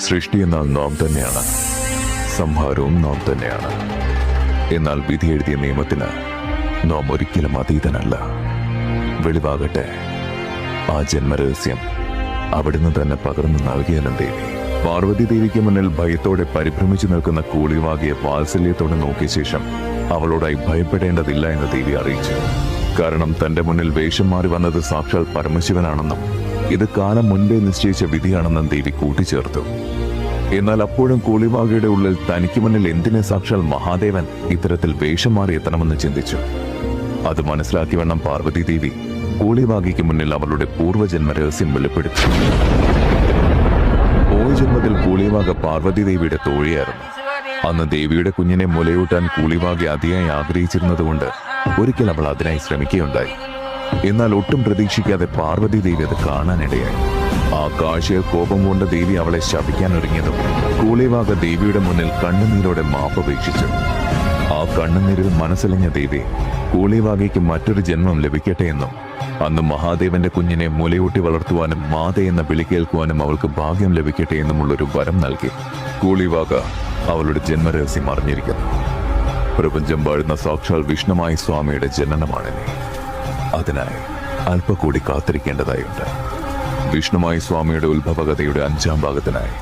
സൃഷ്ടി എന്നാൽ നാം തന്നെയാണ്, സംഹാരവും നാം തന്നെയാണ്. എന്നാൽ വിധി എഴുതിയ നിയമത്തിന് നാം ഒരിക്കലും അതീതനല്ല. വെളിവാകട്ടെ, ആ ജന്മരഹസ്യം അവിടുന്ന് തന്നെ പകർന്നു നൽകിയാലും ദേവി. പാർവതി ദേവിക്ക് മുന്നിൽ ഭയത്തോടെ പരിഭ്രമിച്ചു നിൽക്കുന്ന കൂളിവാകിയെ വാത്സല്യത്തോടെ നോക്കിയ ശേഷം അവളോടായി ഭയപ്പെടേണ്ടതില്ല എന്ന് ദേവി അറിയിച്ചു. കാരണം തന്റെ മുന്നിൽ വേഷം മാറി വന്നത് സാക്ഷാൽ പരമശിവനാണെന്നും ഇത് കാലം മുൻപേ നിശ്ചയിച്ച വിധിയാണെന്നും ദേവി കൂട്ടിച്ചേർത്തു. എന്നാൽ അപ്പോഴും കൂളിവാകയുടെ ഉള്ളിൽ തനിക്ക് മുന്നിൽ എന്തിനെ സാക്ഷാൽ മഹാദേവൻ ഇത്തരത്തിൽ വേഷം മാറി എത്തണമെന്ന് ചിന്തിച്ചു. അത് മനസ്സിലാക്കി വേണം പാർവതി ദേവി കൂളിവാകിക്ക് മുന്നിൽ അവളുടെ പൂർവ്വജന്മ രഹസ്യം വെളിപ്പെടുത്തി. പോയ ജന്മത്തിൽ കൂളിവാക പാർവതി ദേവിയുടെ തോഴിയായിരുന്നു. അന്ന് ദേവിയുടെ കുഞ്ഞിനെ മുലയൂട്ടാൻ കൂളിവാകി അതിയായി ആഗ്രഹിച്ചിരുന്നതുകൊണ്ട് ഒരിക്കൽ അവൾ അതിനായി ശ്രമിക്കുകയുണ്ടായി. എന്നാൽ ഒട്ടും പ്രതീക്ഷിക്കാതെ പാർവതി ദേവി അത് കാണാനിടയായി. ആ കാഴ്ചയിൽ കോപം കൊണ്ട് ദേവി അവളെ ശപിക്കാൻ ഒരുങ്ങിയതും കൂളിവാക ദേവിയുടെ മുന്നിൽ കണ്ണുനീരോടെ മാപ്പപേക്ഷിച്ചു. ആ കണ്ണുനീരിൽ മനസ്സിലഞ്ഞ ദേവി കൂളിവാകയ്ക്ക് മറ്റൊരു ജന്മം ലഭിക്കട്ടെ എന്നും അന്ന് മഹാദേവന്റെ കുഞ്ഞിനെ മുലയൂട്ടി വളർത്തുവാനും മാത എന്ന വിളി കേൾക്കുവാനും അവൾക്ക് ഭാഗ്യം ലഭിക്കട്ടെ എന്നുമുള്ളൊരു വരം നൽകി. കൂളിവാക അവളുടെ ജന്മരഹസ്യം അറിഞ്ഞിരിക്കുന്നു. പ്രപഞ്ചം വാഴുന്ന സാക്ഷാൽ വിഷ്ണുമായ സ്വാമിയുടെ ജനനമാണിനി. അതിനായി അല്പ കൂടി കാത്തിരിക്കേണ്ടതായുണ്ട്. വിഷ്ണുമായ സ്വാമിയുടെ ഉത്ഭവകഥയുടെ 5-ാം ഭാഗത്തിനായി